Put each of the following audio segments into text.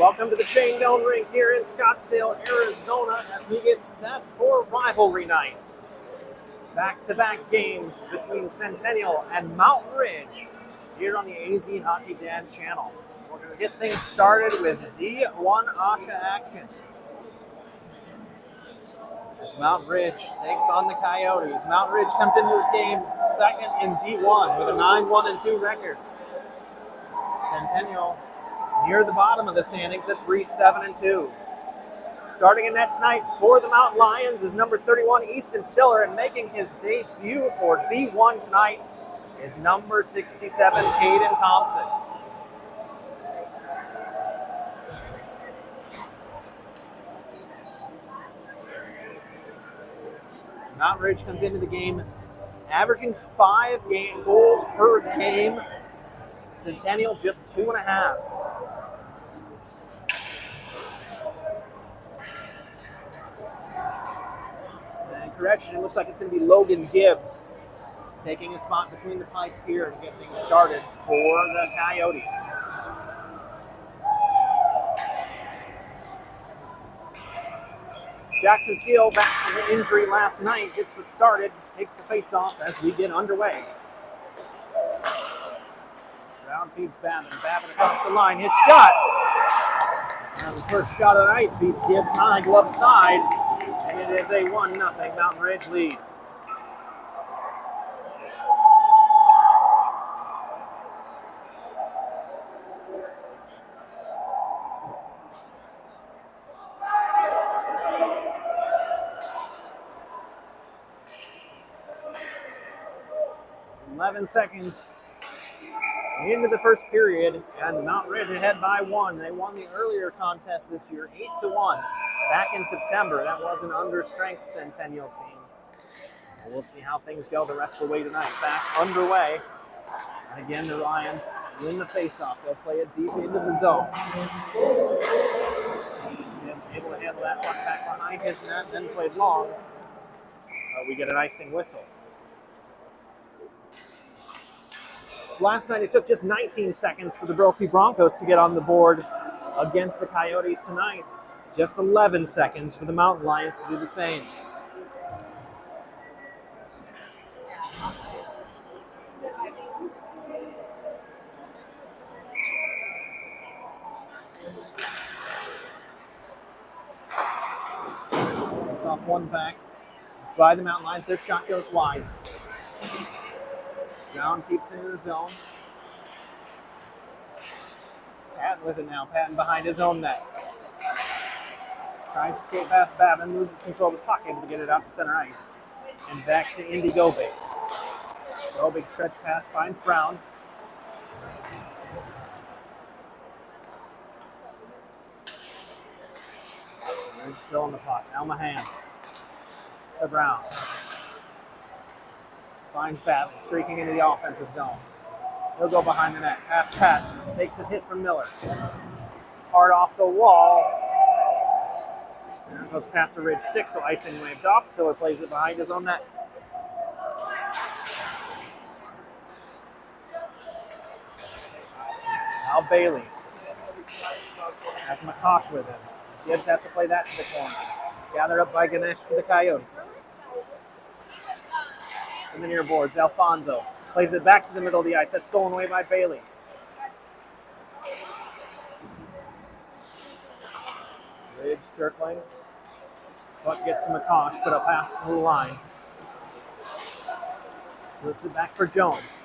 Welcome to the Shane Doan Rink here in Scottsdale, Arizona, as we get set for rivalry night. Back-to-back games between Centennial and Mountain Ridge here on the AZ Hockey Dad channel. We're going to get things started with D1 ASHA action. As Mountain Ridge takes on the Coyotes. Mountain Ridge comes into this game second in D1 with a 9-1-2 record. Centennial near the bottom of the standings at 3-7-2. Starting in net tonight for the Mountain Lions is number 31, Easton Stiller, and making his debut for D1 tonight is number 67, Caden Thompson. Mountain Ridge comes into the game averaging 5 goals per game. Centennial just 2.5. Correction, it looks like it's going to be Logan Gibbs taking a spot between the pipes here and get things started for the Coyotes. Jackson Steele, back from an injury last night, gets us started, takes the face-off as we get underway. Brown feeds Babin. Babin across the line, his shot. And the first shot of the night beats Gibbs high glove side. And it is a 1-0 Mountain Ridge lead. "11 seconds into the first period, and Mountain Ridge ahead by 1. They won the earlier contest this year, 8-1. Back in September. That was an understrength Centennial team. We'll see how things go the rest of the way tonight. Back underway. And again, the Lions win the faceoff. They'll play it deep into the zone. Gibbs able to handle that puck back behind his net, then played long. We get an icing whistle. So last night, it took just 19 seconds for the Brophy Broncos to get on the board against the Coyotes tonight. Just 11 seconds for the Mountain Lions to do the same. It's off one back by the Mountain Lions. Their shot goes wide. Brown keeps into the zone. Patton with it now. Patton behind his own net. Tries to skate past Babin, loses control of the puck, able to get it out to center ice. And back to Indy Gobig. Gobig stretch pass finds Brown. Ridge still on the puck. Now Mahan to Brown. Finds Babin, streaking into the offensive zone. He'll go behind the net. Past Patton. Takes a hit from Miller. Hard off the wall. And goes past the Ridge stick, so icing waved off. Stiller plays it behind his own net. Now Bailey has McCosh with him. Gibbs has to play that to the corner. Gathered up by Ganesh for the Coyotes. To the near boards, Alfonso plays it back to the middle of the ice. That's stolen away by Bailey. Ridge circling. Puck gets to McCosh, but a pass to the line. Flips it back for Jones.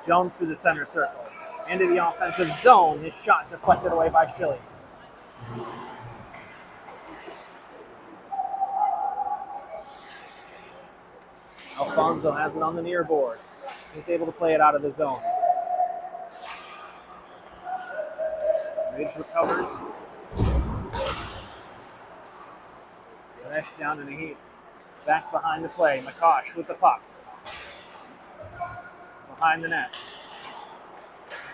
Jones through the center circle. Into the offensive zone. His shot deflected away by Schilly. Alfonso has it on the near boards. He's able to play it out of the zone. Ridge recovers. Ganesh down in a heap. Back behind the play. McCosh with the puck. Behind the net.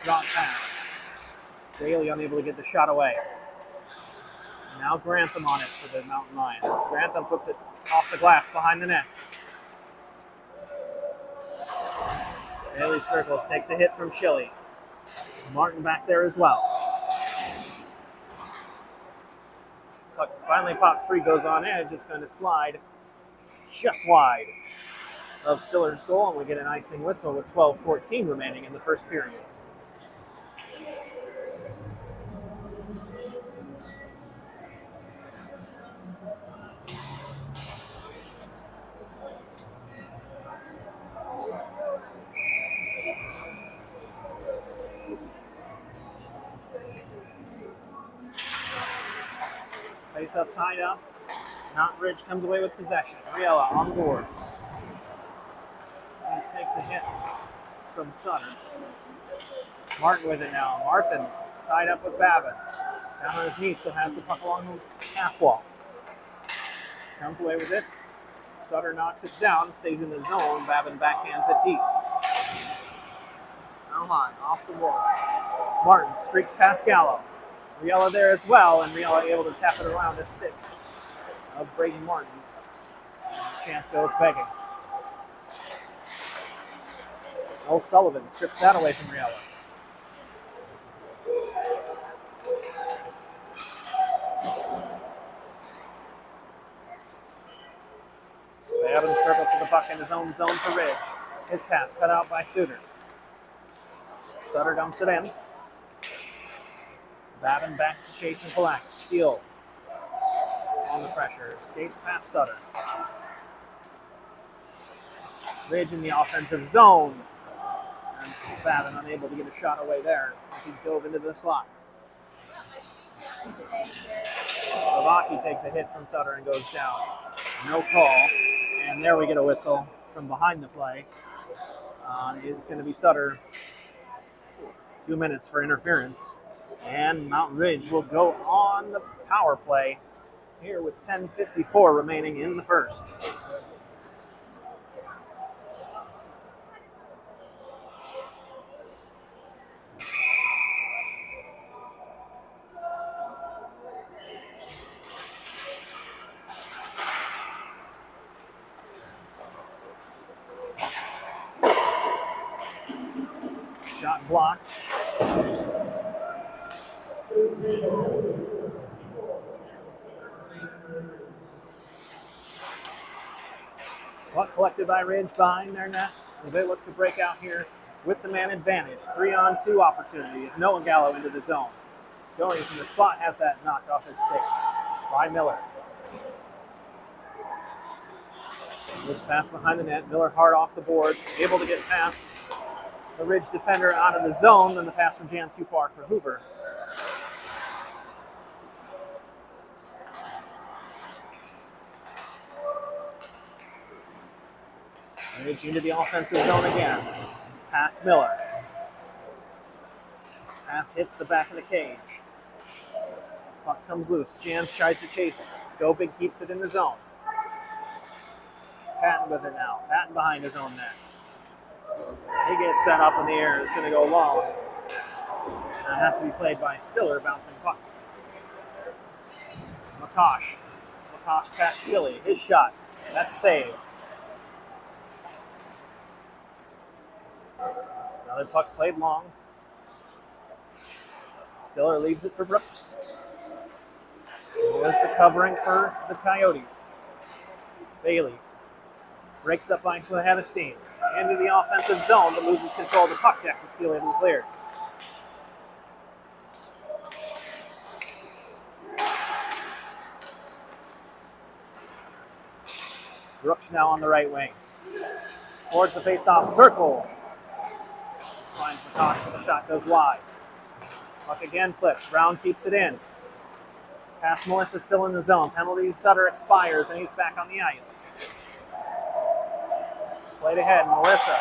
Drop pass. Bailey unable to get the shot away. Now Grantham on it for the Mountain Lions. Grantham flips it off the glass behind the net. Bailey circles, takes a hit from Schilly. Martin back there as well. Finally popped free, goes on edge. It's going to slide just wide of Stiller's goal, and we get an icing whistle with 12:14 remaining in the first period. Face-off tied up. Mountain Ridge comes away with possession. Riella on the boards. He takes a hit from Sutter. Martin with it now. Martin tied up with Babin. Down on his knee, still has the puck along the half wall. Comes away with it. Sutter knocks it down, stays in the zone. Babin backhands it deep. Now high, off the boards. Martin streaks past Gallo. Riella there as well, and Riella able to tap it around his stick of Braden Martin. Chance goes begging. O'Sullivan strips that away from Riella. Babin circles to the puck in his own zone for Ridge. His pass cut out by Suter. Sutter dumps it in. Babin back to chase and collect. Steele on the pressure. Skates past Sutter. Ridge in the offensive zone. And Babin unable to get a shot away there as he dove into the slot. Lavaki takes a hit from Sutter and goes down. No call. And there we get a whistle from behind the play. It's going to be Sutter. 2 minutes for interference. And Mountain Ridge will go on the power play here with 10:54 remaining in the first. Shot blocked. Puck collected by Ridge behind their net as they look to break out here with the man advantage. 3-on-2 opportunity as Noah Gallo into the zone. Going from the slot has that knocked off his stick by Miller. This pass behind the net. Miller hard off the boards, able to get past the Ridge defender out of the zone. Then the pass from Jan's too far for Hoover. Ridge into the offensive zone again. Past Miller. Pass hits the back of the cage. Puck comes loose. Jans tries to chase it. Gobig keeps it in the zone. Patton with it now. Patton behind his own net. He gets that up in the air. It's going to go long. And it has to be played by Stiller, bouncing puck. McCosh. McCosh past Shilly. His shot. That's saved. Another puck played long. Stiller leaves it for Brooks. There's the covering for the Coyotes. Bailey breaks up ice with a head of steam. Into the offensive zone, but loses control of the puck. Deck to steal it and cleared. Brooks now on the right wing. Towards the face-off circle. Finds McCosh, but the shot goes wide. Puck again flipped. Brown keeps it in. Pass Melissa still in the zone. Penalty Sutter expires, and he's back on the ice. Played ahead, Melissa.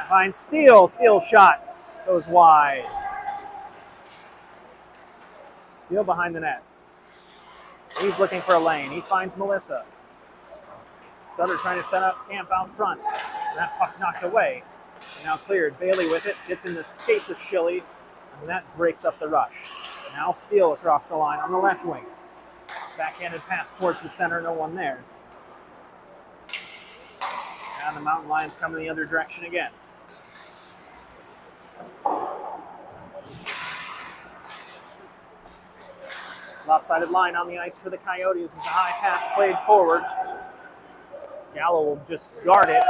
Finds Steele. Steele shot goes wide. Steele behind the net. He's looking for a lane. He finds Melissa. Sutter trying to set up camp out front. And that puck knocked away. Now cleared. Bailey with it. Gets in the skates of Shilly. And that breaks up the rush. Now Steele across the line on the left wing. Backhanded pass towards the center. No one there. And the Mountain Lions come in the other direction again. Lopsided line on the ice for the Coyotes as the high pass played forward. Gallo will just guard it.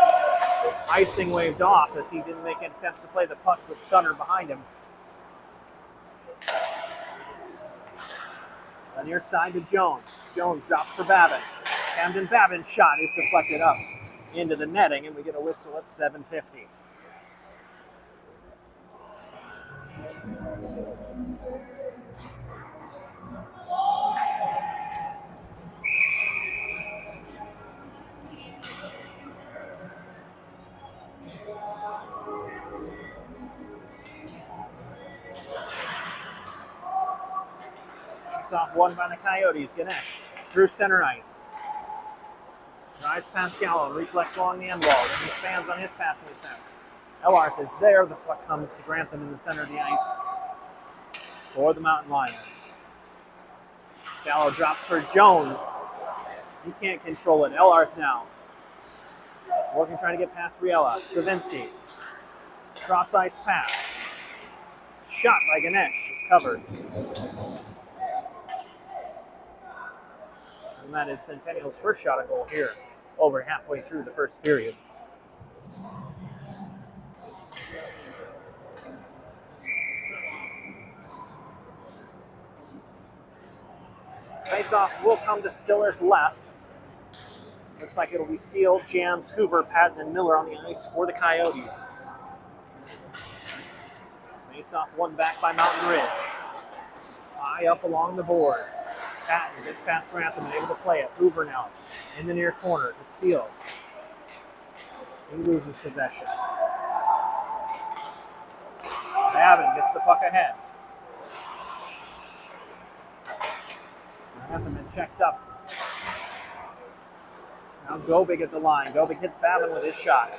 Icing waved off as he didn't make an attempt to play the puck with Sutter behind him. The near side to Jones. Jones drops for Babin. Camden Babin's shot is deflected up into the netting, and we get a whistle at 7:50. Off one by the Coyotes. Ganesh through center ice. Drives past Gallo, reflex along the end wall. Then he fans on his passing attempt. Elarth is there. The puck comes to Grantham in the center of the ice for the Mountain Lions. Gallo drops for Jones. He can't control it. Elarth now. Working, trying to get past Riella. Savinsky. Cross ice pass. Shot by Ganesh is covered. And that is Centennial's first shot at goal here, over halfway through the first period. Face-off will come to Stiller's left. Looks like it'll be Steele, Jans, Hoover, Patton, and Miller on the ice for the Coyotes. Face-off won back by Mountain Ridge. High up along the boards. Patton gets past Grantham and able to play it. Hoover now in the near corner to Steele. He loses possession. Babin gets the puck ahead. Grantham been checked up. Now Gobig at the line. Gobig hits Babin with his shot.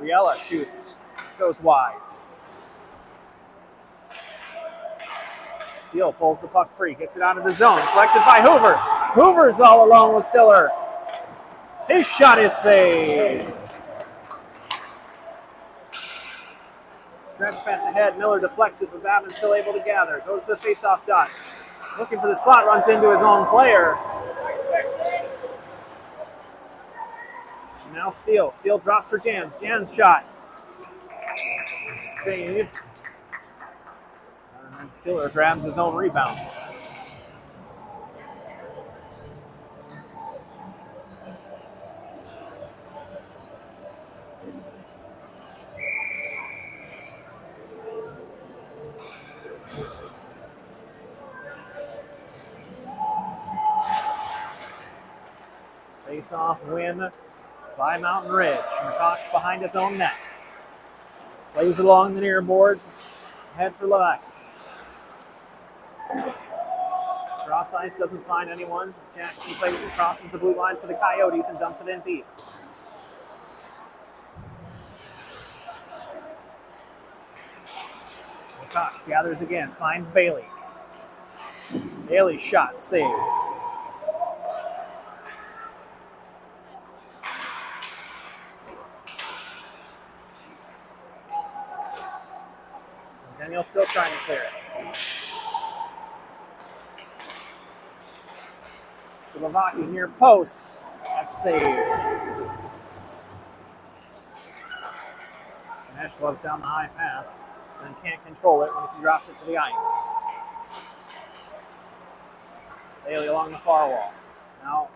Riella shoots. Goes wide. Steele pulls the puck free, gets it out of the zone, collected by Hoover. Hoover's all alone with Stiller. His shot is saved. Stretch pass ahead, Miller deflects it, but Babin's still able to gather. Goes to the face-off dot. Looking for the slot, runs into his own player. Now Steele. Steele drops for Jans. Jans' shot. Saved. And Stiller grabs his own rebound. Face-off win by Mountain Ridge. McCosh behind his own net. Plays it along the near boards. Head for Levac. Cross ice doesn't find anyone. Jackson crosses the blue line for the Coyotes and dumps it in deep. McCosh gathers again, finds Bailey. Bailey's shot saved. Centennial still trying to clear it. Slovaki near post. That's saved. Nash gloves down the high pass, then can't control it once he drops it to the ice. Bailey along the far wall. Now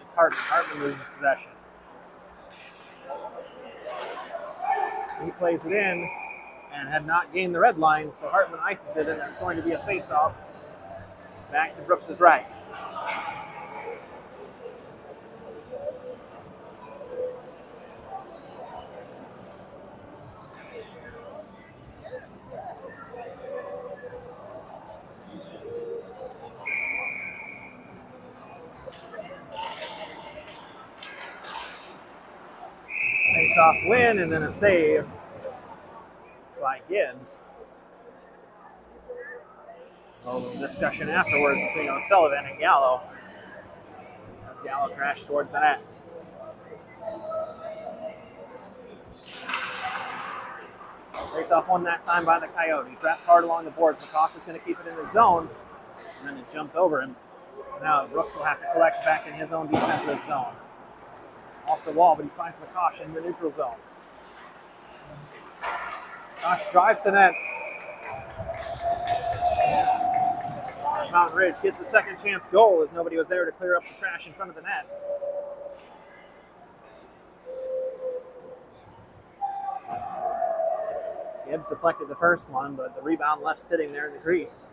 it's Hartman. Hartman loses possession. He plays it in and had not gained the red line, so Hartman ices it, and that's going to be a face-off back to Brooks' right. Face-off win, and then a save by Gibbs. A little discussion afterwards between O'Sullivan and Gallo as Gallo crashed towards the net. Face-off won that time by the Coyotes. Wrapped hard along the boards. McCosh is going to keep it in the zone. And then it jumped over him. Now Brooks will have to collect back in his own defensive zone. Off the wall, but he finds McCosh in the neutral zone. McCosh drives the net. Mountain Ridge gets a second chance goal as nobody was there to clear up the trash in front of the net. Gibbs deflected the first one, but the rebound left sitting there in the crease.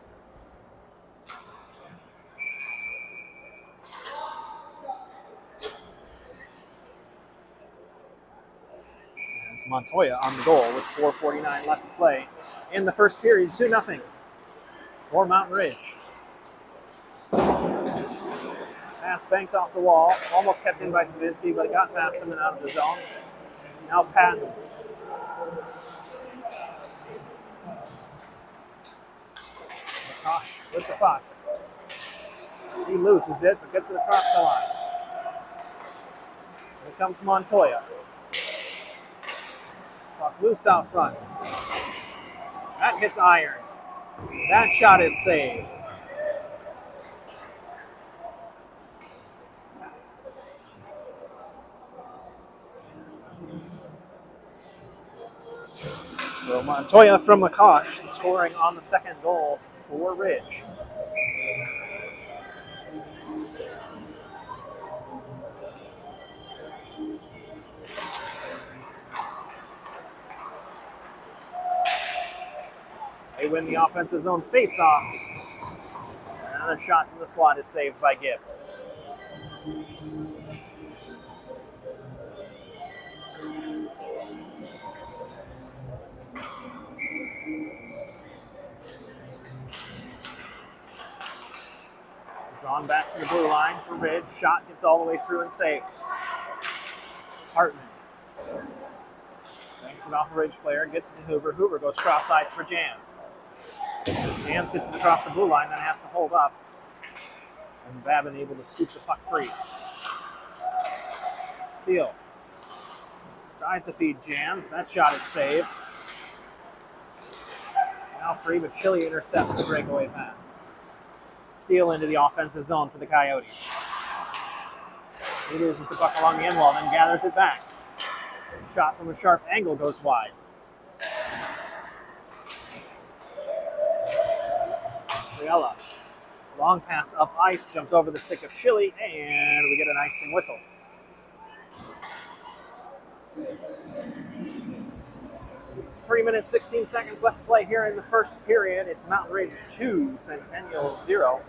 It's Montoya on the goal with 4:49 left to play in the first period, 2-0 for Mountain Ridge. Pass banked off the wall, almost kept in by Savinsky, but it got past him and out of the zone. Now Patton. McCosh with the puck. He loses it, but gets it across the line. Here comes Montoya. Puck loose out front. That hits iron. That shot is saved. So Montoya from McCosh, scoring on the second goal for Ridge. They win the offensive zone face-off. Another shot from the slot is saved by Gibbs. Drawn back to the blue line for Ridge. Shot gets all the way through and saved. Hartman banks it off a Ridge player, gets it to Hoover. Hoover goes cross ice for Jans. Jans gets it across the blue line, then has to hold up. And Babin able to scoop the puck free. Steele tries to feed Jans. That shot is saved. Now free, but Chile intercepts the breakaway pass. Steele into the offensive zone for the Coyotes. He loses the puck along the end wall, then gathers it back. Shot from a sharp angle goes wide. Riella. Long pass up ice, jumps over the stick of Schilly, and we get an icing whistle. Three minutes, 16 seconds left to play here in the first period. It's Mountain Ridge 2, Centennial 0.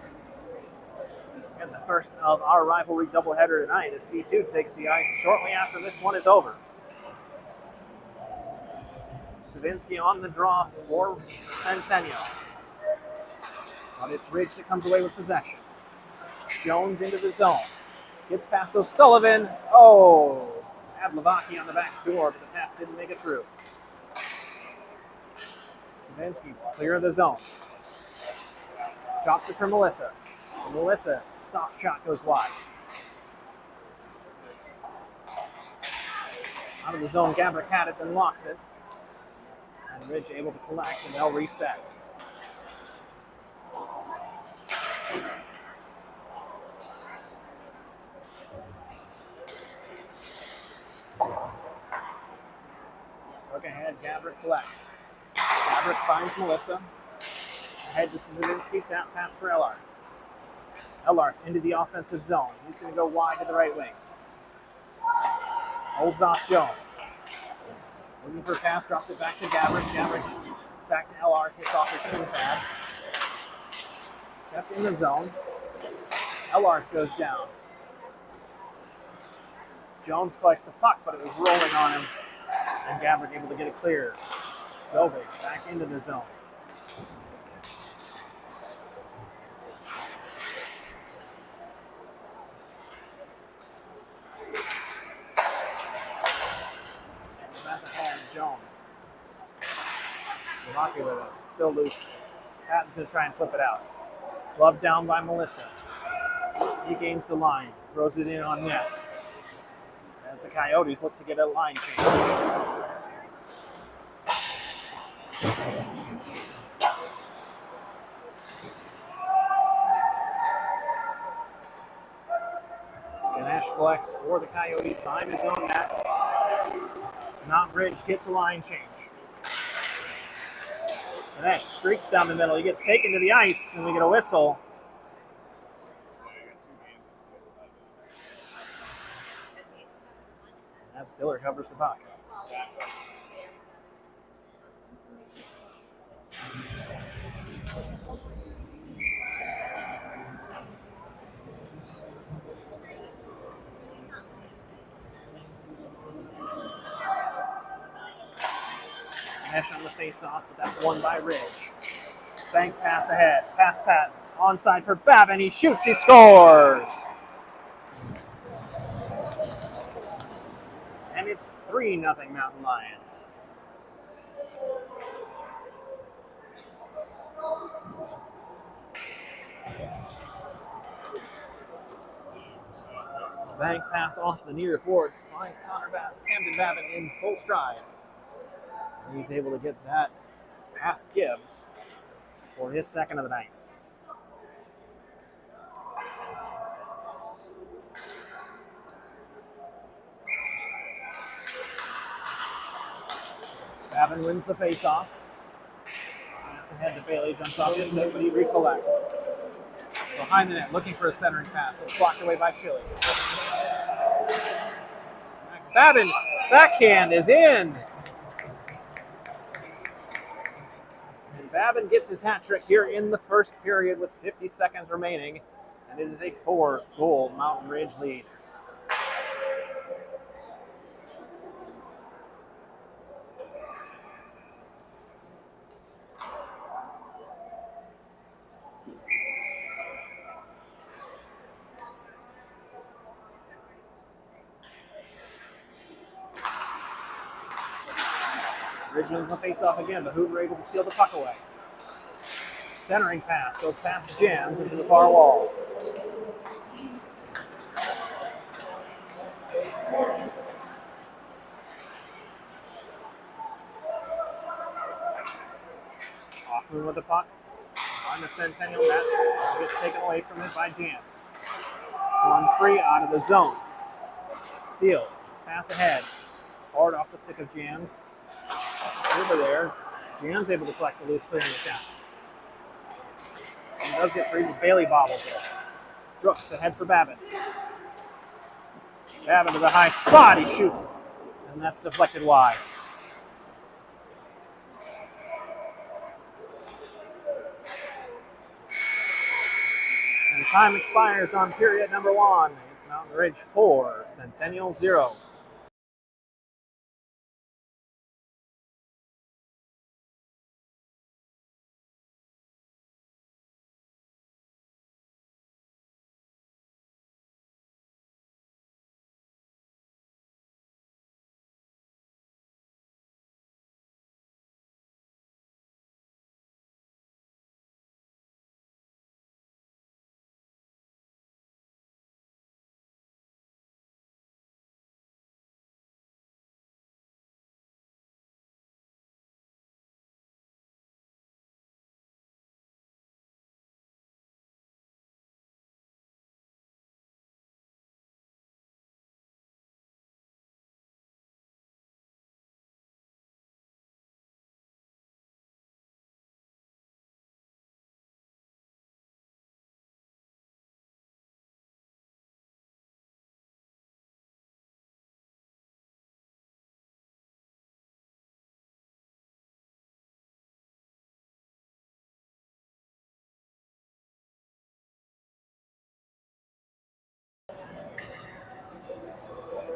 And the first of our rivalry doubleheader tonight as D2 takes the ice shortly after this one is over. Savinsky on the draw for Centennial. But it's Ridge that comes away with possession. Jones into the zone. Gets past O'Sullivan. Oh, had Lavaki on the back door, but the pass didn't make it through. Savinsky clear of the zone. Drops it for Melissa. Melissa, soft shot goes wide. Out of the zone, Gabrick had it, then lost it. And Ridge able to collect, and they'll reset. Look ahead, Gabrick collects. Gabrick finds Melissa. Ahead to Savinsky, tap pass for Ellarth. Ellarth into the offensive zone. He's going to go wide to the right wing. Holds off Jones. Looking for a pass, drops it back to Gabrick. Gabrick back to Ellarth, hits off his shin pad. Kept in the zone. Ellarth goes down. Jones collects the puck, but it was rolling on him. And Gabrick able to get it clear. Dobik back into the zone. Pass ahead, Jones. Milwaukee with it, still loose. Patton's going to try and flip it out. Glove down by Melissa. He gains the line, throws it in on net. As the Coyotes look to get a line change. collects for the Coyotes behind his own net. Mountain gets a line change. Dinesh streaks down the middle. He gets taken to the ice, and we get a whistle. As Stiller covers the puck. Dinesh on the face-off, but that's won by Ridge. Bank pass ahead. Pass Pat. Onside for Babin. He shoots. He scores. And it's 3-0 Mountain Lions. Bank pass off the near boards. Finds Camden Babin in full stride. And he's able to get that past Gibbs for his second of the night. Babin wins the face-off. Pass ahead to Bailey, jumps off his stick, but he recollects. Behind the net, looking for a centering pass. It's blocked away by Schilling. Babin, backhand is in. And Babin gets his hat trick here in the first period with 50 seconds remaining. And it is a 4-goal Mountain Ridge lead. Ridge wins the face-off again, but Hoover able to steal the puck away. Centering pass goes past Jans into the far wall. Hoffman with the puck on the Centennial net. Gets taken away from it by Jans. One free out of the zone. Steal. Pass ahead. Hard off the stick of Jans. Over there. Jan's able to collect the loose clearing attempt. He does get free, but Bailey bobbles it. Brooks ahead for Babin. Babin to the high slot. He shoots, and that's deflected wide. And time expires on period number 1. It's Mountain Ridge 4, Centennial 0.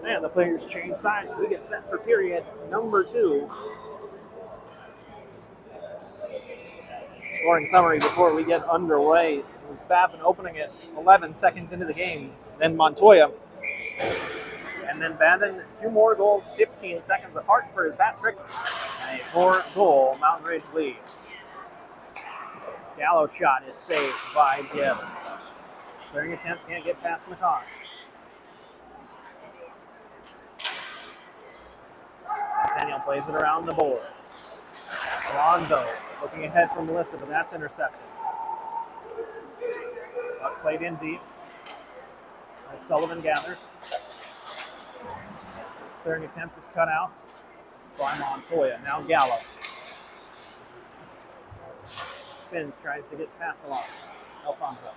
And the players change sides, so we get set for period number 2. Scoring summary before we get underway. It was Babin opening it 11 seconds into the game, then Montoya. And then Babin, 2 more goals, 15 seconds apart for his hat trick, and a 4-goal Mountain Ridge lead. Gallo shot is saved by Gibbs. Clearing attempt can't get past McCosh. Centennial plays it around the boards. Alonzo looking ahead for Melissa, but that's intercepted. Puck played in deep. Sullivan gathers. Clearing attempt is cut out by Montoya. Now Gallo. Spins, tries to get past Alfonso.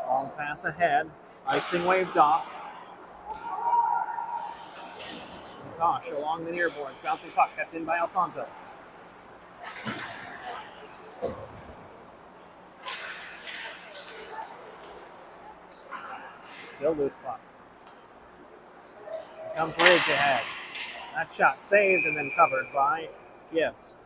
Long pass ahead. Icing waved off. Kosh along the near boards. Bouncing puck kept in by Alfonso. Still loose puck. Here comes Ridge ahead. That shot saved and then covered by Gibbs.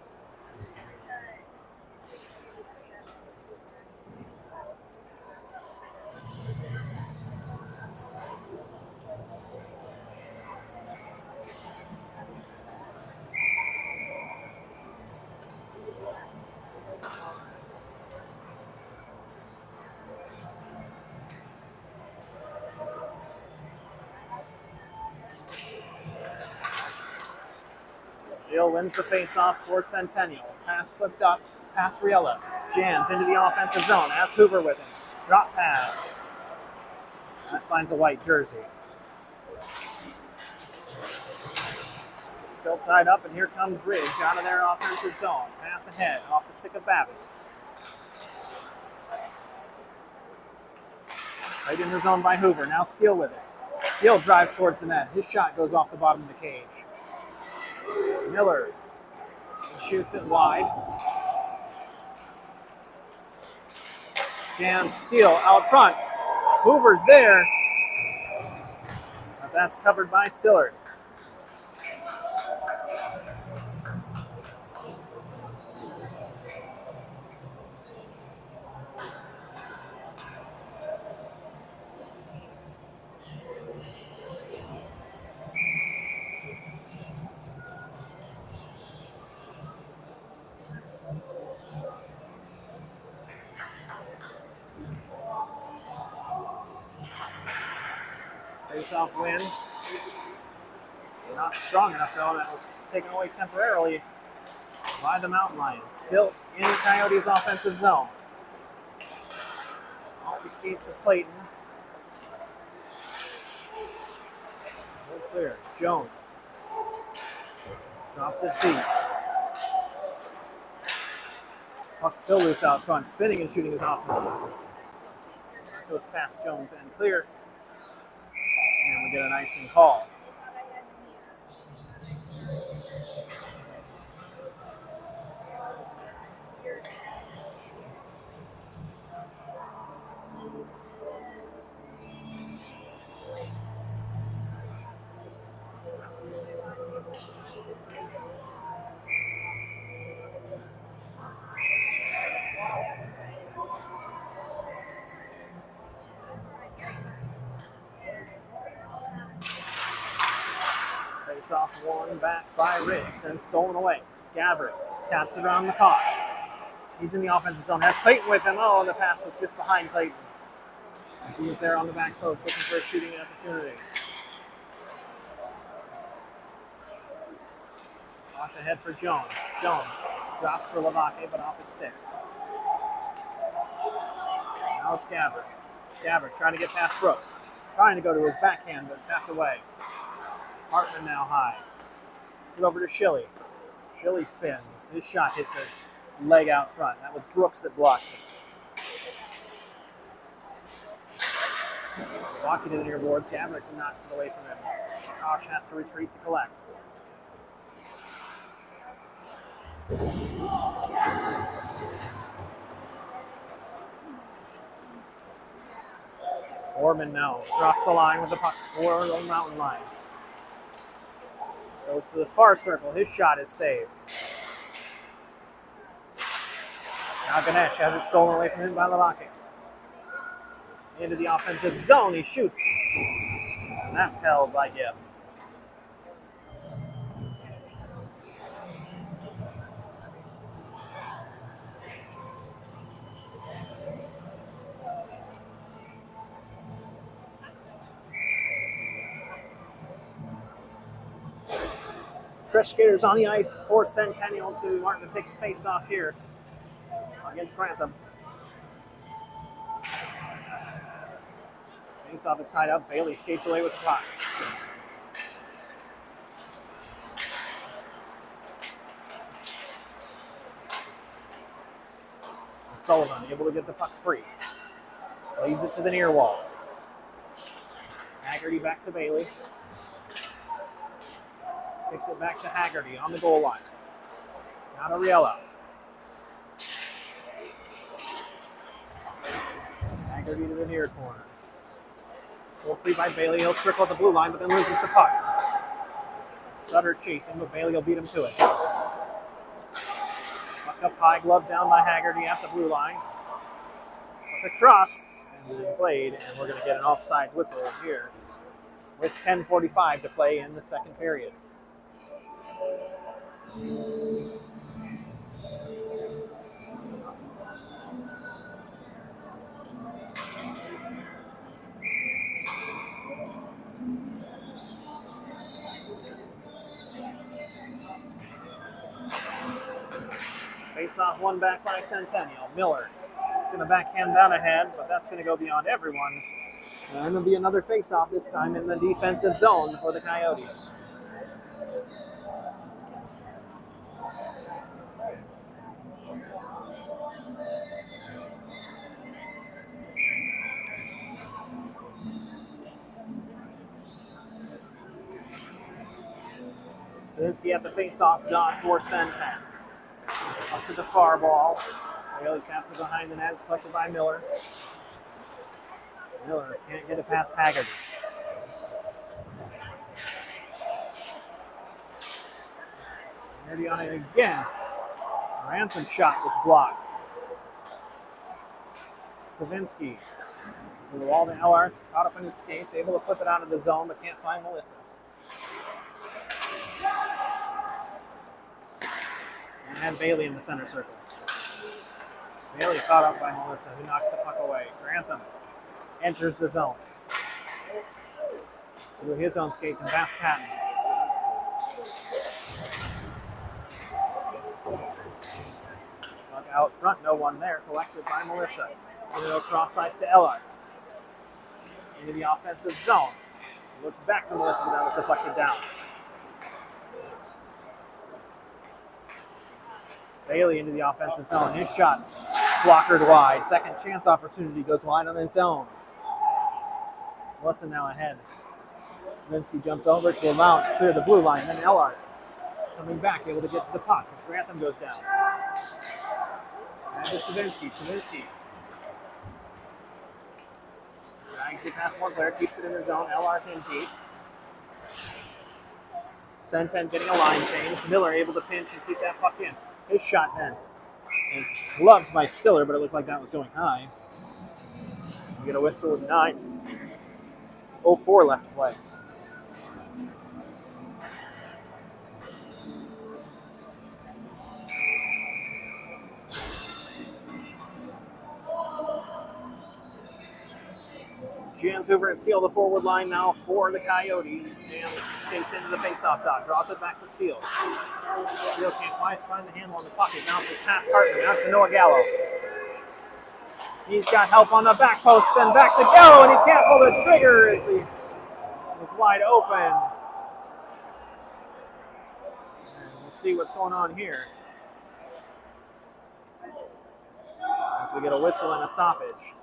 Steele wins the faceoff for Centennial. Pass flipped up past Riella. Jans into the offensive zone. Has Hoover with him. Drop pass. That finds a white jersey. Still tied up, and here comes Ridge out of their offensive zone. Pass ahead, off the stick of Babbitt. Right in the zone by Hoover. Now Steele with it. Steele drives towards the net. His shot goes off the bottom of the cage. Miller shoots it wide. Jan Steele out front. Hoover's there. But that's covered by Stillard. Face-off win. Not strong enough, though. That was taken away temporarily by the Mountain Lions. Still in the Coyotes' offensive zone. Off the skates of Clayton. No clear. Jones drops it deep. Puck still loose out front. Spinning and shooting is off. Goes past Jones and clear. And we get an icing call. Face-off won back by Ridge, then stolen away. Gabbard taps it around the Kosh. He's in the offensive zone, has Clayton with him. Oh, the pass was just behind Clayton. As he's there on the back post looking for a shooting opportunity. Kosh ahead for Jones. Jones drops for Lavake, but off his stick. Now it's Gabbard. Gabbard trying to get past Brooks. Trying to go to his backhand, but tapped away. Hartman now high. It's over to Schilly. Schilly spins. His shot hits a leg out front. That was Brooks that blocked it. Blocking to the near boards. Gabbard knocks it away from him. Kosh has to retreat to collect. Orman now across the line with the puck for the Mountain Lions. Goes to the far circle. His shot is saved. Now Ganesh has it stolen away from him by Lavake. Into the offensive zone. He shoots. And that's held by Gibbs. Fresh skaters on the ice for Centennial. It's going to be Martin to take the face off here against Grantham. Faceoff is tied up. Bailey skates away with the puck. Sullivan able to get the puck free. Leaves it to the near wall. Haggerty back to Bailey. Kicks it back to Haggerty on the goal line. Now to Riella. Haggerty to the near corner. Pulled free by Bailey. He'll circle at the blue line, but then loses the puck. Sutter chasing, but Bailey will beat him to it. Puck up high, glove down by Haggerty at the blue line. Puck across, and then played, and we're going to get an offsides whistle here with 10:45 to play in the second period. Face-off won back by Centennial. Miller. It's going to backhand down ahead, but that's going to go beyond everyone. And there'll be another face-off, this time in the defensive zone for the Coyotes. Swinsky at the face-off dot for Centennial. Up to the far ball. Bailey taps it behind the net. It's collected by Miller. Miller can't get it past Haggerty. Haggerty on it again. Grantham shot was blocked. Savinsky to the wall to Ellarth. Caught up in his skates. Able to flip it out of the zone, but can't find Melissa. And had Bailey in the center circle. Bailey caught up by Melissa, who knocks the puck away. Grantham enters the zone. Through his own skates and past Patton. Puck out front, no one there. Collected by Melissa. So it'll cross ice to Ellarth. Into the offensive zone. Looks back for Melissa, but that was deflected down. Bailey into the offensive zone. His shot blockered wide. Second chance opportunity goes wide on its own. Melissa now ahead. Svinsky jumps over to allow it to clear the blue line. Then Ellarth coming back, able to get to the puck as Grantham goes down. And to Svinsky. Svinsky drags it past one player, keeps it in the zone. Ellarth in deep. Centennial getting a line change. Miller able to pinch and keep that puck in. His shot then is gloved by Stiller, but it looked like that was going high. We get a whistle with 9:04 left to play. Jans Hoover and Steele, the forward line now for the Coyotes. Jans skates into the faceoff dot, draws it back to Steele. Steele can't quite find the handle on the puck. It bounces past Hartman, out to Noah Gallo. He's got help on the back post, then back to Gallo, and he can't pull the trigger as the was wide open. And we'll see what's going on here as we get a whistle and a stoppage.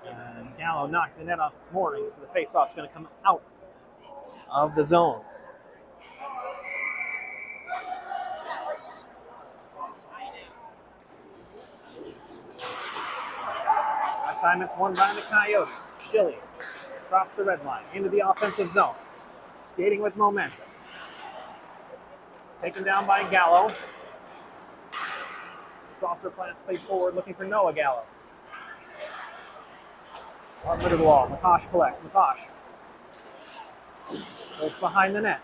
And Gallo knocked the net off its mooring, so the faceoff is going to come out of the zone. That time it's won by the Coyotes. Schilly across the red line into the offensive zone. Skating with momentum. It's taken down by Gallo. Saucer pass played forward, looking for Noah Gallo. Hartman to the wall. McCosh collects. McCosh goes behind the net.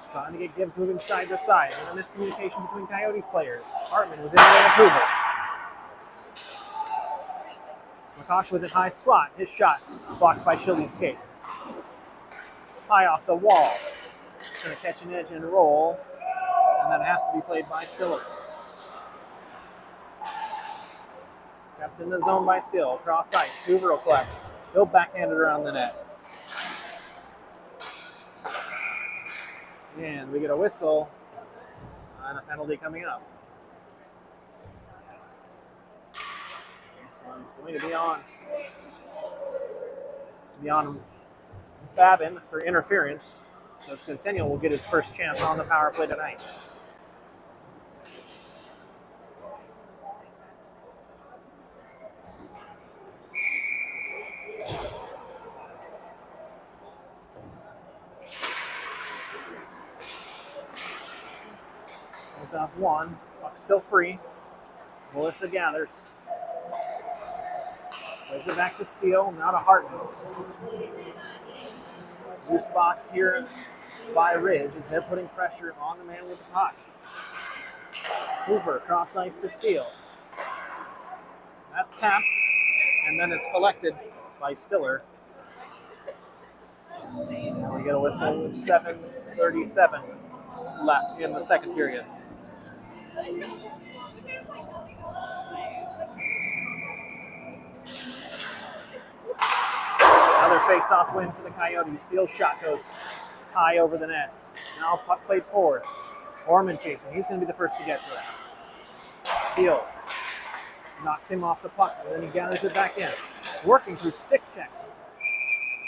Trying to get Gibbs moving side to side. And a miscommunication between Coyotes players. Hartman was in there with Hoover. McCosh with it high slot. His shot blocked by Schilly's skate. High off the wall. It's going to catch an edge and roll. And that has to be played by Stiller. Kept in the zone by Steele. Cross ice. Hoover will collect. He'll backhand it around the net. And we get a whistle and a penalty coming up. This one's going to be on. It's to be on Babin for interference. So Centennial will get its first chance on the power play tonight. Face off one. Puck still free. Melissa gathers. Plays it back to Steele. Now to Hartman. Loose box here by Ridge as they're putting pressure on the man with the puck. Hoover cross ice to Steele. That's tapped, and then it's collected by Stiller. And we get a whistle with 7:37 left in the second period. Another face-off win for the Coyotes. Steele's shot goes high over the net. Now puck played forward. Orman chasing. He's going to be the first to get to it. Steele knocks him off the puck, and then he gathers it back in. Working through stick checks.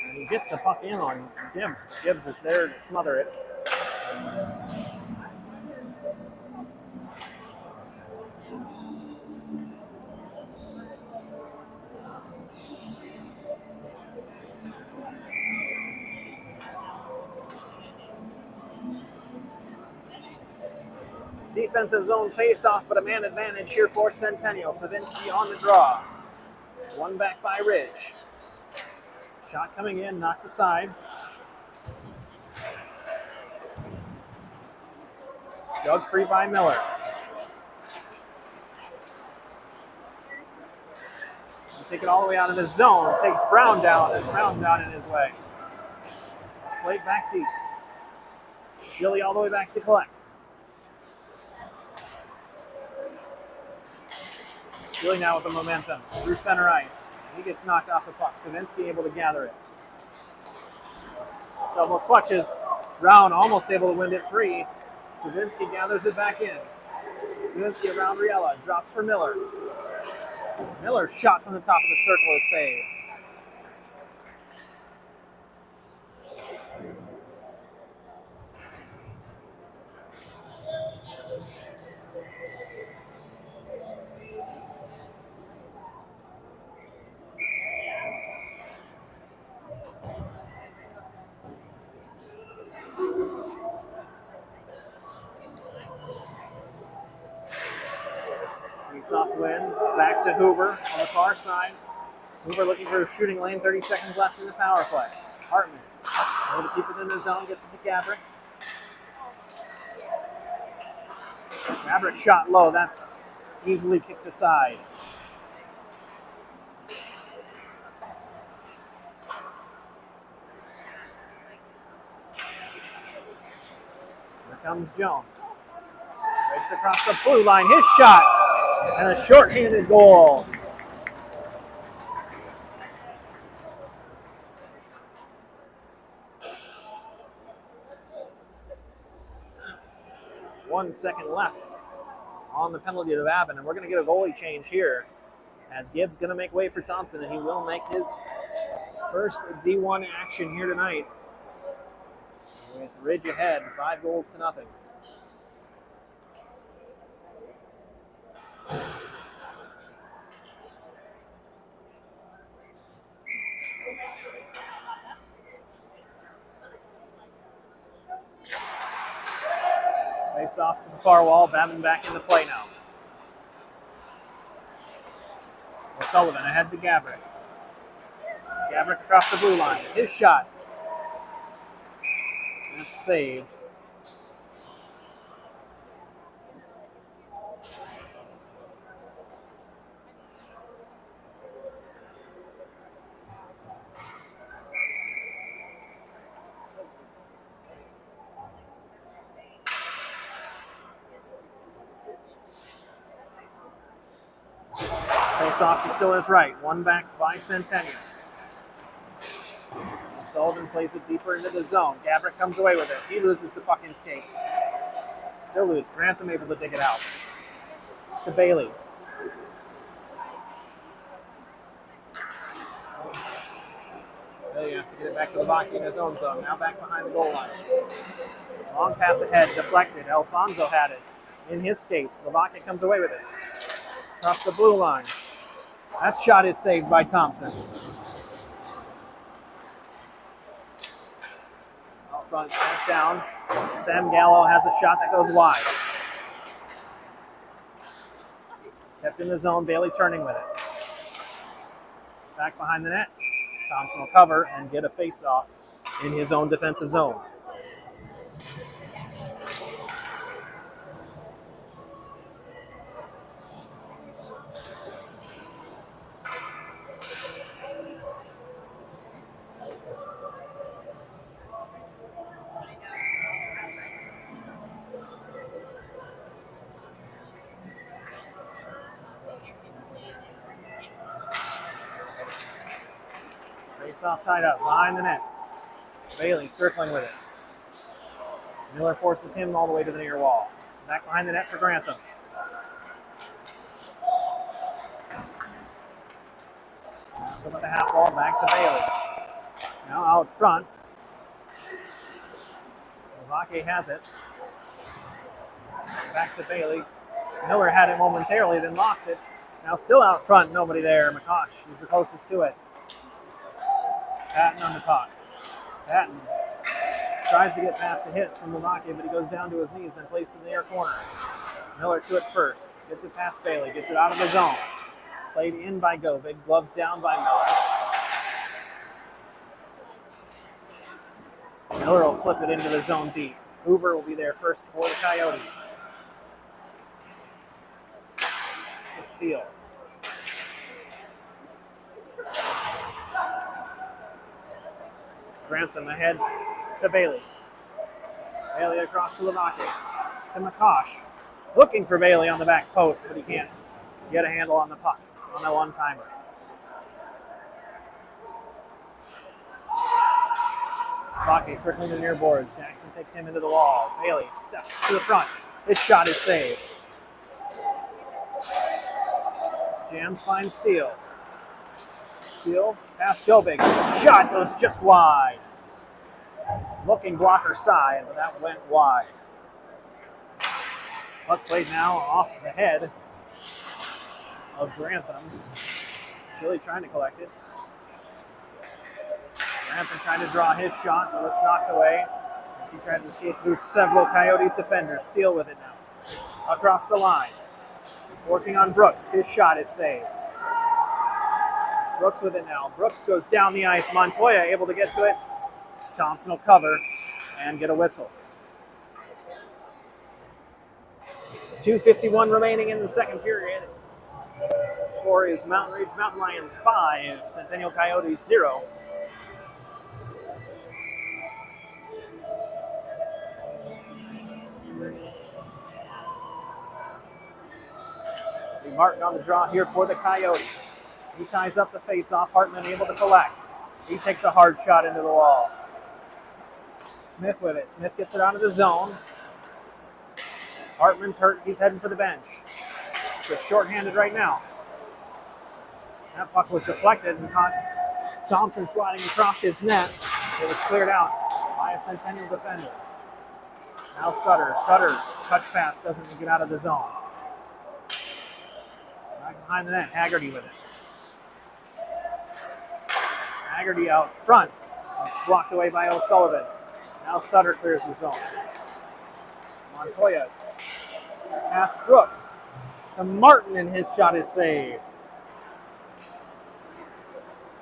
And he gets the puck in on Gibbs. Gibbs is there to smother it. Defensive zone face-off, but a man advantage here for Centennial. Savinsky on the draw. One back by Ridge. Shot coming in, knocked aside. Dug free by Miller. He'll take it all the way out of his zone. Takes Brown down. There's Brown down in his way. Played back deep. Shilly all the way back to collect. Shilly now with the momentum through center ice. He gets knocked off the puck. Savinsky able to gather it. Double clutches. Brown almost able to win it free. Savinsky gathers it back in. Savinsky around Riella. Drops for Miller. Miller's shot from the top of the circle is saved. Soft win, back to Hoover on the far side. Hoover looking for a shooting lane, 30 seconds left in the power play. Hartman, able to keep it in the zone, gets it to Gabrick. Gabrick shot low, that's easily kicked aside. Here comes Jones. Breaks across the blue line, his shot! And a shorthanded goal. One second left on the penalty to Babin, and we're going to get a goalie change here as Gibbs going to make way for Thompson, and he will make his first D1 action here tonight with Ridge ahead, 5-0. Face off to the far wall. Babin back in the play now. O'Sullivan ahead to Gabrick. Gabrick across the blue line. His shot. That's saved. Face off to Stiller's right. One back by Centennial. Sullivan plays it deeper into the zone. Gabrick comes away with it. He loses the puck in skates. Still loose. Grantham able to dig it out. To Bailey. Bailey has to get it back to Levaki in his own zone. Now back behind the goal line. Long pass ahead, deflected. Alfonso had it in his skates. Levaki comes away with it. Across the blue line. That shot is saved by Thompson. Out front, sent down. Sam Gallo has a shot that goes wide. Kept in the zone, Bailey turning with it. Back behind the net. Thompson will cover and get a face-off in his own defensive zone. Face-off tied up behind the net. Bailey circling with it. Miller forces him all the way to the near wall. Back behind the net for Grantham. Grantham with the half ball back to Bailey. Now out front. Levaki has it. Back to Bailey. Miller had it momentarily, then lost it. Now still out front, nobody there. McCosh was the closest to it. Patton on the puck. Patton tries to get past a hit from Levaki, but he goes down to his knees, then placed in the near corner. Miller to it first. Gets it past Bailey. Gets it out of the zone. Played in by Govig. Gloved down by Miller. Miller will flip it into the zone deep. Hoover will be there first for the Coyotes. The steal. Grantham ahead to Bailey. Bailey across to Levaki. To McCosh. Looking for Bailey on the back post, but he can't get a handle on the puck on that one-timer. Levaki circling the near boards. Jackson takes him into the wall. Bailey steps to the front. His shot is saved. Jams finds Steele. Steele past Govig. Shot goes just wide. Looking blocker side, but that went wide. Puck played now off the head of Grantham. Chile trying to collect it. Grantham trying to draw his shot, but was knocked away as he tried to skate through several Coyotes defenders. Steele with it now. Across the line. Working on Brooks. His shot is saved. Brooks with it now. Brooks goes down the ice. Montoya able to get to it. Thompson will cover and get a whistle. 2:51 remaining in the second period. Score is Mountain Ridge Mountain Lions 5, Centennial Coyotes 0. Martin on the draw here for the Coyotes. He ties up the face-off. Hartman able to collect. He takes a hard shot into the wall. Smith with it. Smith gets it out of the zone. Hartman's hurt. He's heading for the bench. Just shorthanded right now. That puck was deflected and caught Thompson sliding across his net. It was cleared out by a Centennial defender. Now Sutter. Sutter, touch pass, doesn't get out of the zone. Back behind the net, Haggerty with it. Haggerty out front. Blocked away by O'Sullivan. Now Sutter clears the zone. Montoya past Brooks to Martin, and his shot is saved.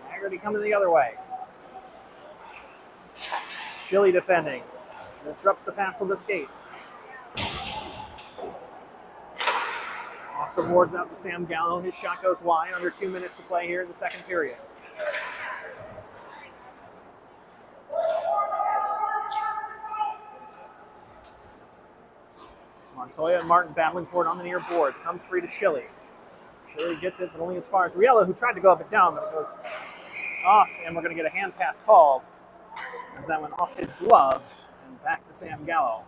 Haggerty coming the other way. Schilly defending. Disrupts the pass with the skate. Off the boards out to Sam Gallo. His shot goes wide. Under 2 minutes to play here in the second period. Montoya and Martin battling for it on the near boards. Comes free to Schilly. Shirley gets it, but only as far as Riella, who tried to go up and down, but it goes off, and we're going to get a hand pass called as that went off his glove and back to Sam Gallo.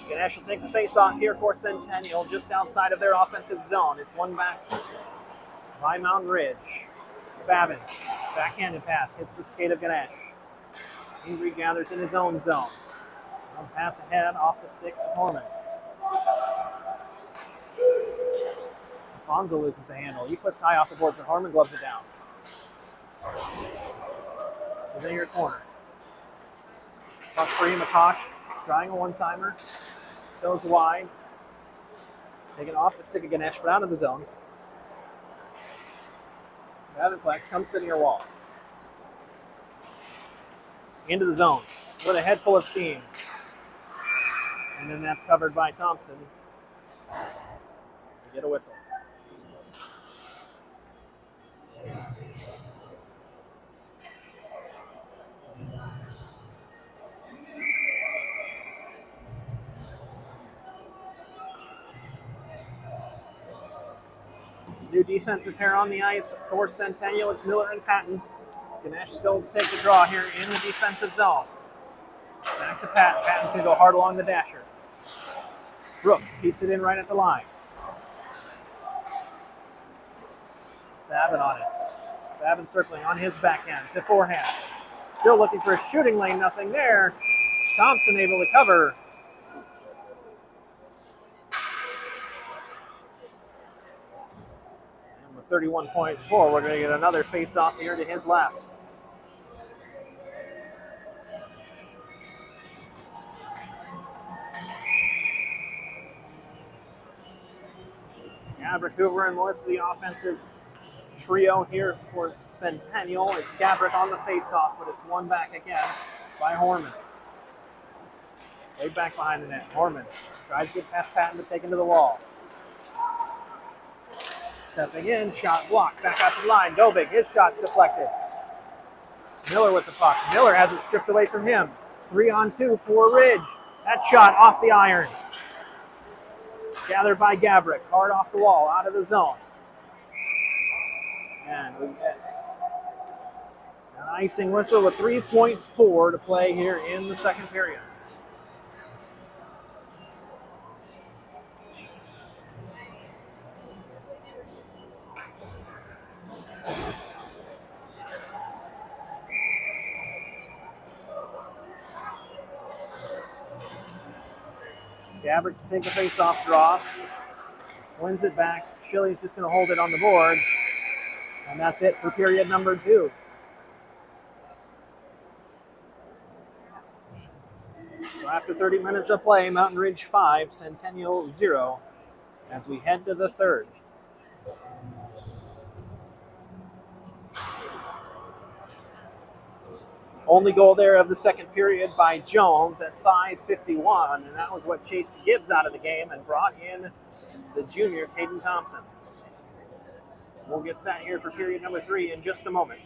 Ganesh will take the face-off here for Centennial, just outside of their offensive zone. It's one back by Mountain Ridge. Babin, backhanded pass, hits the skate of Ganesh. He regathers in his own zone. One pass ahead off the stick of Horman. Alfonso loses the handle. He flips high off the boards, and Horman gloves it down. To the near corner. Puck free, McCosh trying a one-timer. Goes wide. Taken off the stick of Ganesh, but out of the zone. Bavinflex comes to the near wall. Into the zone with a head full of steam. And then that's covered by Thompson. To get a whistle. New defensive pair on the ice for Centennial. It's Miller and Patton. Ganesh still to take the draw here in the defensive zone. Back to Patton. Patton's going to go hard along the dasher. Brooks keeps it in right at the line. Babin on it. Babin circling on his backhand to forehand. Still looking for a shooting lane. Nothing there. Thompson able to cover. And with 31.4, we're going to get another face-off here to his left. Gabrick, Hoover, and Melissa, the offensive trio here for Centennial. It's Gabrick on the face-off, but it's one back again by Horman. Way back behind the net. Horman tries to get past Patton, but taken to the wall. Stepping in, shot blocked. Back out to the line. Go big. His shot's deflected. Miller with the puck. Miller has it stripped away from him. 3-on-2 for Ridge. That shot off the iron. Gathered by Gabrick. Hard off the wall, out of the zone. And we get an icing whistle with 3.4 to play here in the second period. Gabrick to take a face-off draw. Wins it back. Shilly's just going to hold it on the boards. And that's it for period number 2. So after 30 minutes of play, Mountain Ridge 5, Centennial 0, as we head to the third. Only goal there of the second period by Jones at 5:51, and that was what chased Gibbs out of the game and brought in the junior, Caden Thompson. We'll get set here for period number 3 in just a moment.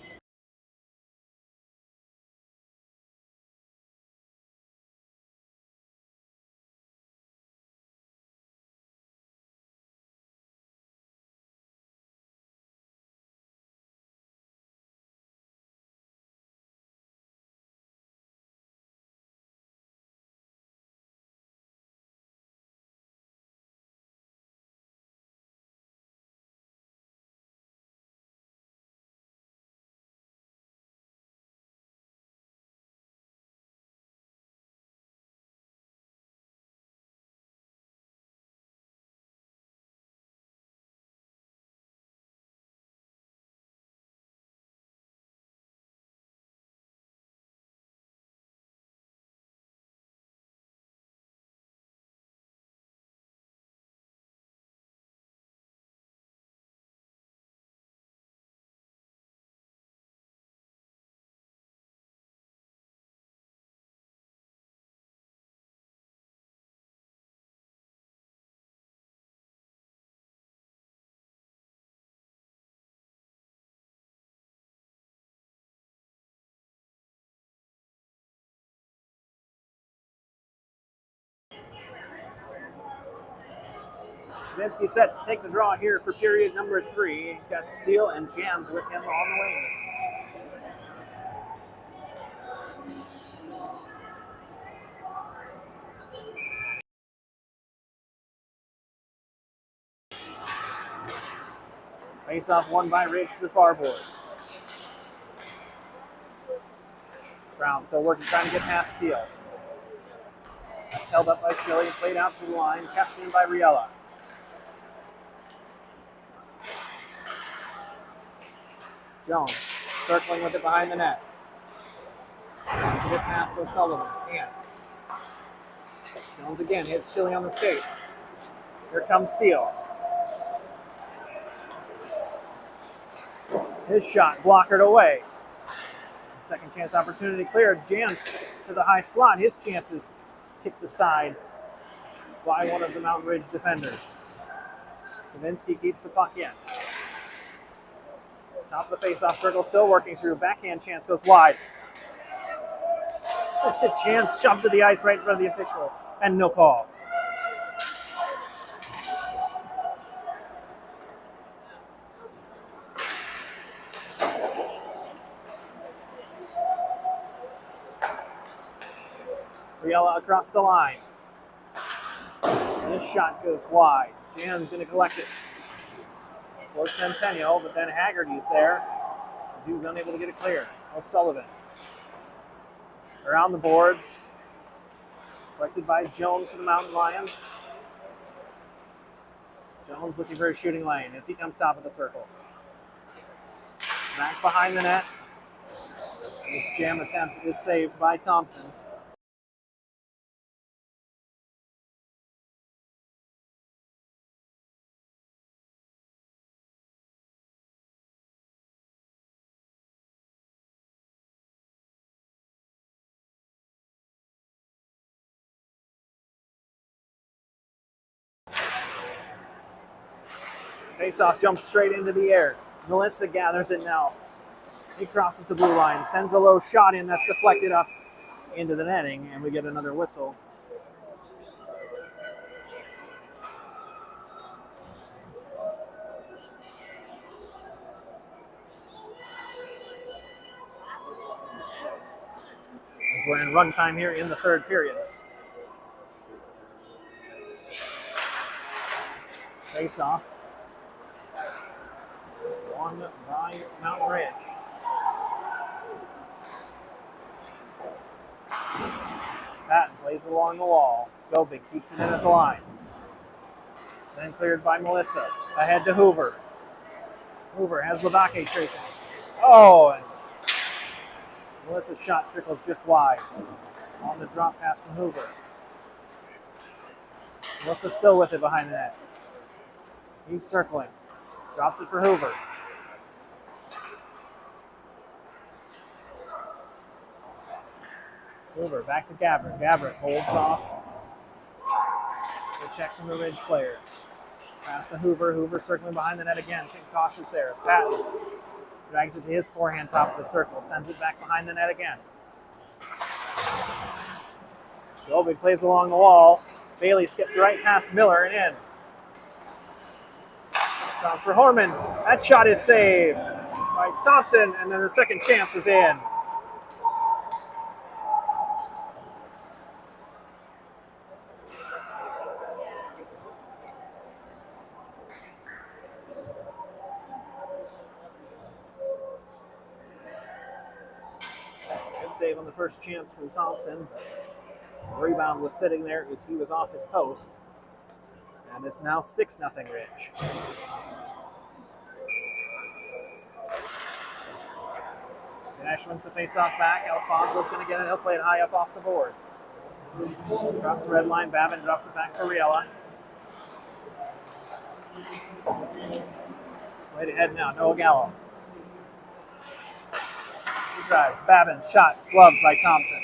Svinsky set to take the draw here for period number 3. He's got Steele and Jans with him on the wings. Face-off won by Ridge to the far boards. Brown still working, trying to get past Steele. That's held up by Shelley, played out to the line, kept in by Riella. Jones circling with it behind the net. Wants to get past O'Sullivan. Can't. Jones again hits Shelley on the skate. Here comes Steele. His shot blockered away. Second chance opportunity cleared. Jans to the high slot. His chances kicked aside by one of the Mountain Ridge defenders. Savinsky keeps the puck in. Top of the face-off circle, still working through. Backhand chance goes wide. It's a chance shoved to the ice right in front of the official, and no call. Riella across the line. This shot goes wide. Jan's going to collect it for Centennial, but then Haggerty's there as he was unable to get it clear. O'Sullivan around the boards, collected by Jones for the Mountain Lions. Jones looking for a shooting lane as he comes top of the circle. Back behind the net. This jam attempt is saved by Thompson. Face-off jumps straight into the air. Melissa gathers it now. He crosses the blue line, sends a low shot in that's deflected up into the netting, and we get another whistle. As we're in run time here in the third period. Face-off. Won by Mountain Ridge. Patton plays along the wall. Gobig keeps it in at the line. Then cleared by Melissa. Ahead to Hoover. Hoover has Levaque tracing. Oh, and Melissa's shot trickles just wide on the drop pass from Hoover. Melissa still with it behind the net. He's circling. Drops it for Hoover. Hoover back to Gabbert. Gabbert holds off. The check from the Ridge player. Pass to Hoover. Hoover circling behind the net again. Getting cautious there. Patton drags it to his forehand top of the circle. Sends it back behind the net again. Gobig plays along the wall. Bailey skips right past Miller and in. Comes for Horman. That shot is saved by Thompson, and then the second chance is in. Good save on the first chance from Thompson. The rebound was sitting there as he was off his post. And it's now 6-0 Ridge. Nash wins the face-off back. Alfonso's going to get it. He'll play it high up off the boards. Across the red line, Babin drops it back for Riella. Played ahead now, Noah Gallo. He drives. Babin, shot. It's gloved by Thompson.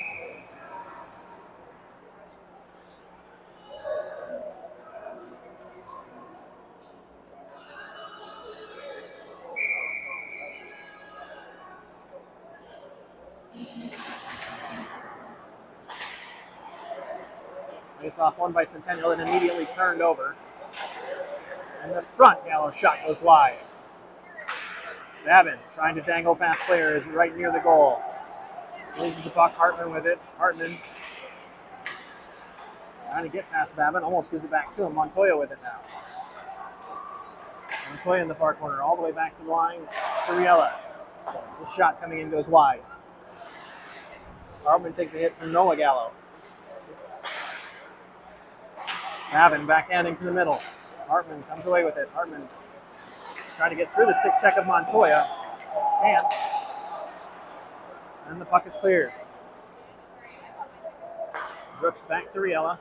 Face-off won by Centennial and immediately turned over. in the front. Gallo's shot goes wide. Babin trying to dangle past players right near the goal. Loses the puck. Hartman with it. Hartman trying to get past Babin. Almost gives it back to him. Montoya with it now. Montoya in the far corner. All the way back to the line to Riella. The shot coming in goes wide. Hartman takes a hit from Noah Gallo. Babin backhanding to the middle. Hartman comes away with it. Hartman trying to get through the stick check of Montoya. Can't. And the puck is cleared. Brooks back to Riella.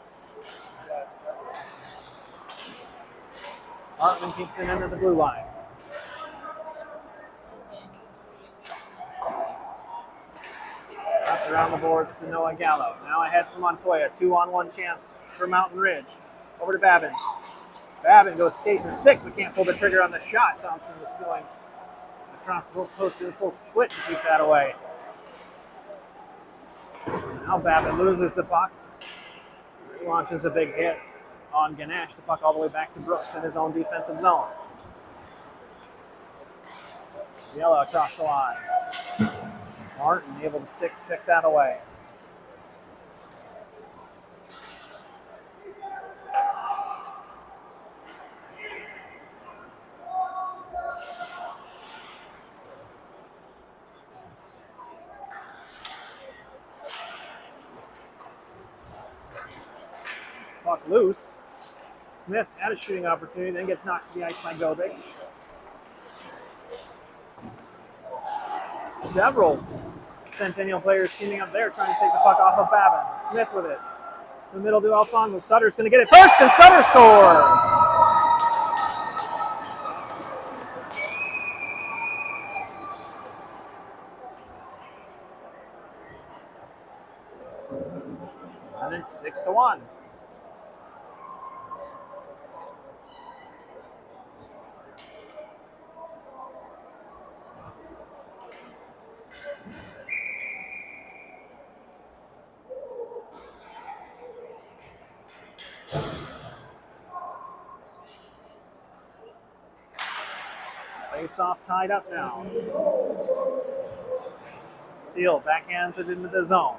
Hartman kicks it into the blue line. Up around the boards to Noah Gallo. Now ahead for Montoya. 2-on-1 chance for Mountain Ridge. Over to Babin. Babin goes skate to stick, but can't pull the trigger on the shot. Thompson was going across the post in a full split to keep that away. Now Babin loses the puck. Launches a big hit on Ganesh. The puck all the way back to Brooks in his own defensive zone. Yellow across the line. Martin able to stick check that away. Puck loose. Smith had a shooting opportunity, then gets knocked to the ice by Gobig. Several Centennial players teaming up there trying to take the puck off of Babin. Smith with it. In the middle to Alfonso. Sutter's going to get it first, and Sutter scores! And it's 6-1. Face-off tied up now. Steele backhands it into the zone.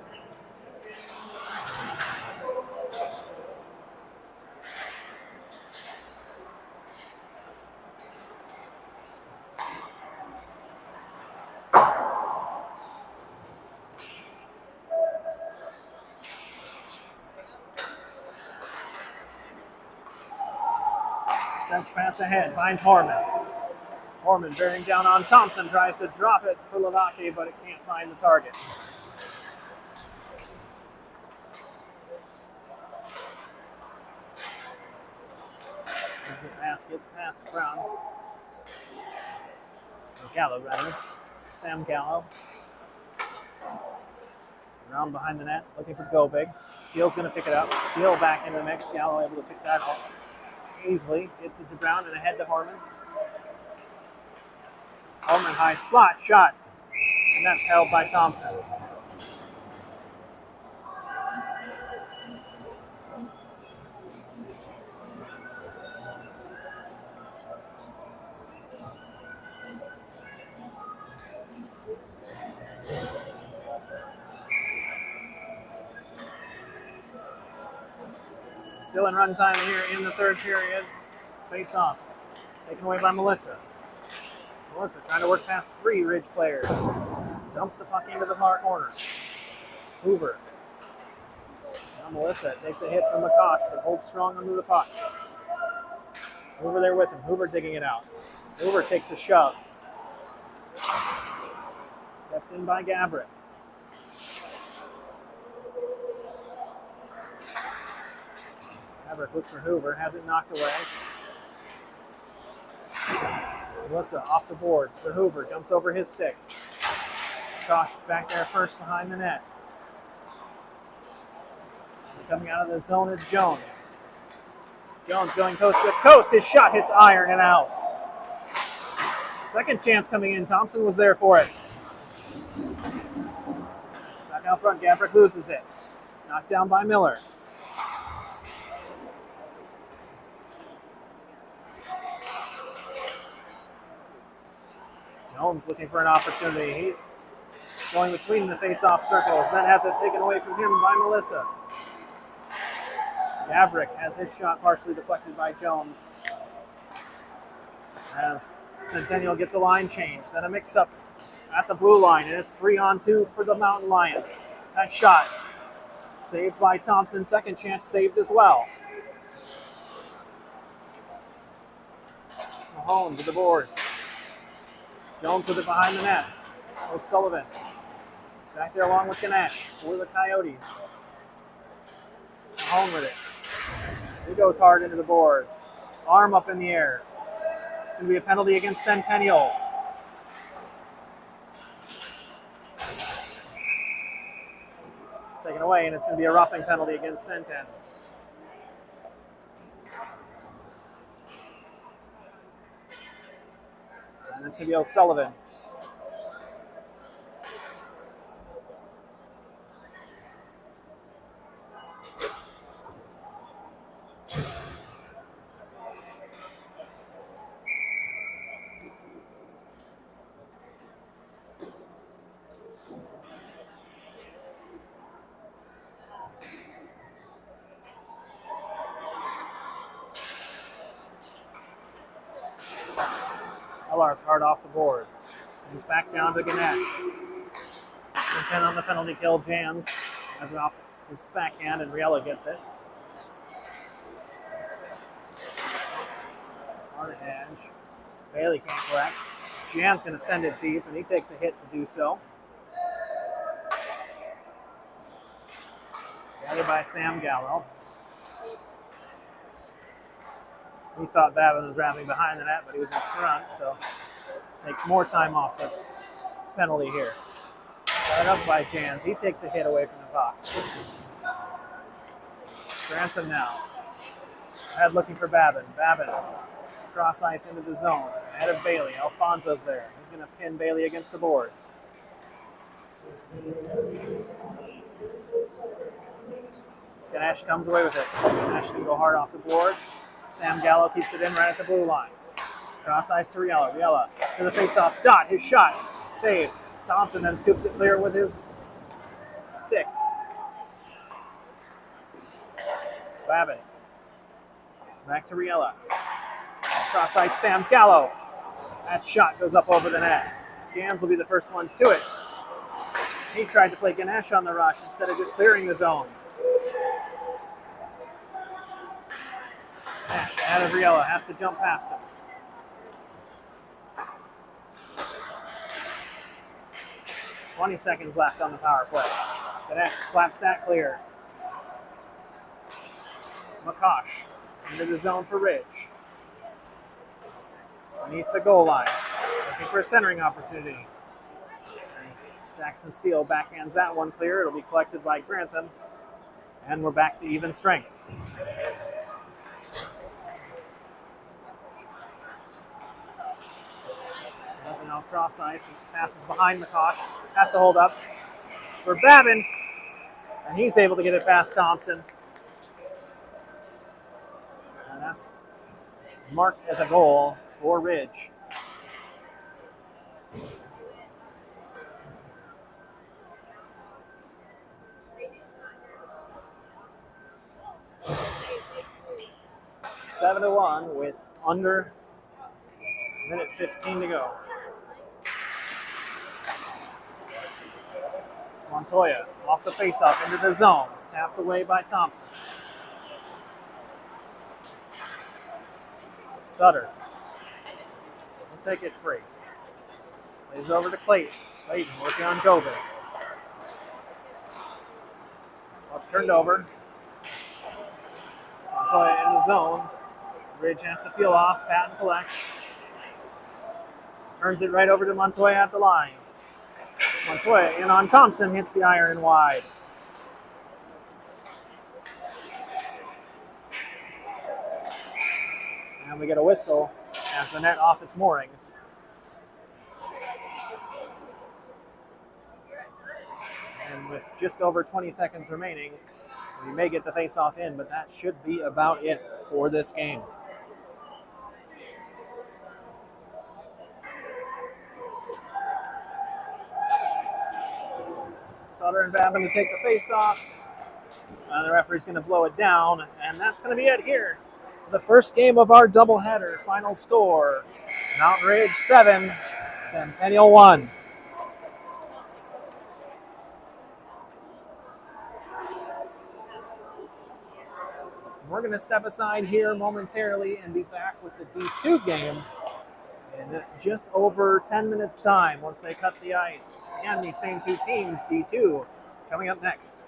Stretch pass ahead, finds Harmon. Harmon bearing down on Thompson, tries to drop it for Lavaki, but it can't find the target. Exit pass gets past Brown. Or Gallo, rather. Sam Gallo. Brown behind the net, looking for Gobig. Steele's going to pick it up. Steele back in the mix. Gallo able to pick that up easily. Gets it to Brown and ahead to Harmon. Harmon high slot shot, and that's held by Thompson. Still in run time here in the third period. Face off, taken away by Melissa. Melissa trying to work past three Ridge players. Dumps the puck into the far corner. Hoover. Now Melissa takes a hit from McCosh, but holds strong under the puck. Hoover there with him. Hoover digging it out. Hoover takes a shove. Kept in by Gabrick. Gabrick looks for Hoover, has it knocked away. Melissa off the boards for Hoover, jumps over his stick. Gosh, back there first behind the net. Coming out of the zone is Jones. Jones going coast to coast. His shot hits iron and out. Second chance coming in. Thompson was there for it. Back out front, Gabrick loses it. Knocked down by Miller. Jones looking for an opportunity. He's going between the face-off circles, then has it taken away from him by Melissa. Gabrick has his shot partially deflected by Jones. As Centennial gets a line change, then a mix-up at the blue line, and it's 3-on-2 for the Mountain Lions. That shot saved by Thompson, second chance saved as well. Mahone to the boards. Jones with it behind the net. O'Sullivan back there along with Ganesh for the Coyotes. Mahone with it. He goes hard into the boards. Arm up in the air. It's going to be a penalty against Centennial. Taken away, and it's going to be a roughing penalty against Centennial. And it's going to be O'Sullivan. Ellarth hard off the boards. He's back down to Ganesh. 10 on the penalty kill. Jans has it off his backhand, and Riella gets it. On a hedge. Bailey can't collect. Jan's going to send it deep, and he takes a hit to do so. Gathered by Sam Gallo. We thought Babin was wrapping behind the net, but he was in front, so takes more time off the penalty here. Right up by Jans. He takes a hit away from the puck. Grantham now. Ahead looking for Babin. Babin cross ice into the zone. Ahead of Bailey. Alfonso's there. He's going to pin Bailey against the boards. Ganesh comes away with it. Ganesh can go hard off the boards. Sam Gallo keeps it in right at the blue line. Cross ice to Riella. Riella to the face-off dot. His shot saved. Thompson then scoops it clear with his stick. Babin. Back to Riella. Cross ice, Sam Gallo. That shot goes up over the net. Jans will be the first one to it. He tried to play Ganesh on the rush instead of just clearing the zone. Ganesh ahead of Riella, has to jump past him. "20 seconds left on the power play. Ganesh slaps that clear. McCosh into the zone for Ridge. Beneath the goal line, looking for a centering opportunity. And Jackson Steele backhands that one clear. It'll be collected by Grantham. And we're back to even strength. Nothing out cross ice. Passes behind McCosh. Has to hold up for Babin. And he's able to get it past Thompson. And that's marked as a goal for Ridge. Seven to 1 with under minute 15 to go. Montoya off the faceoff into the zone. Tapped away by Thompson. Sutter will take it free. Plays it over to Clayton. Clayton working on Gobin. Up turned over. Montoya in the zone. Ridge has to peel off. Patton collects. Turns it right over to Montoya at the line. Montoya in on Thompson, hits the iron wide. And we get a whistle as the net off its moorings. And with just over 20 seconds remaining, we may get the face-off in, but that should be about it for this game. Sutter and Babin to take the face-off. The referee's going to blow it down, and that's going to be it here. The first game of our doubleheader. Final score, Mountain Ridge 7, Centennial 1. We're going to step aside here momentarily and be back with the D2 game in just over 10 minutes time once they cut the ice. Again, these same two teams, D2, coming up next.